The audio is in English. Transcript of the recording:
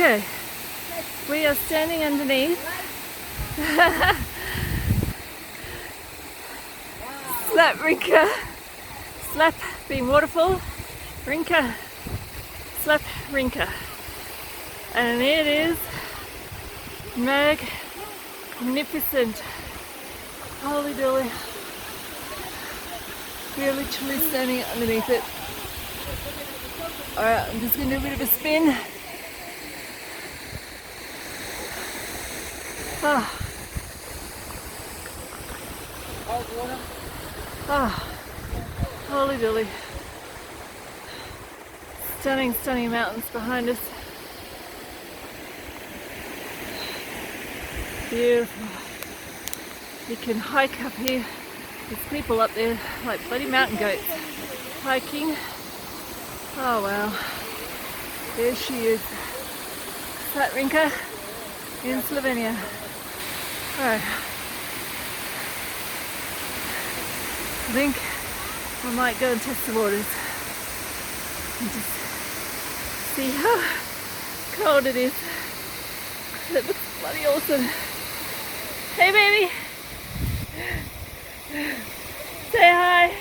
Okay, we are standing underneath Slap Rinka, Slap being waterfall, Rinka, Slap Rinka, and it is magnificent. Holy dooly. We are literally standing underneath it. Alright, I'm just going to do a bit of a spin. Ah. Ah. Holy dooly. Stunning, stunning mountains behind us. Beautiful. You can hike up here. There's people up there like bloody mountain goats hiking. Oh wow. There she is. That Rinka in Slovenia. Alright. I think I might go and test the waters and just see how cold it is. It looks bloody awesome. Hey baby! Say hi!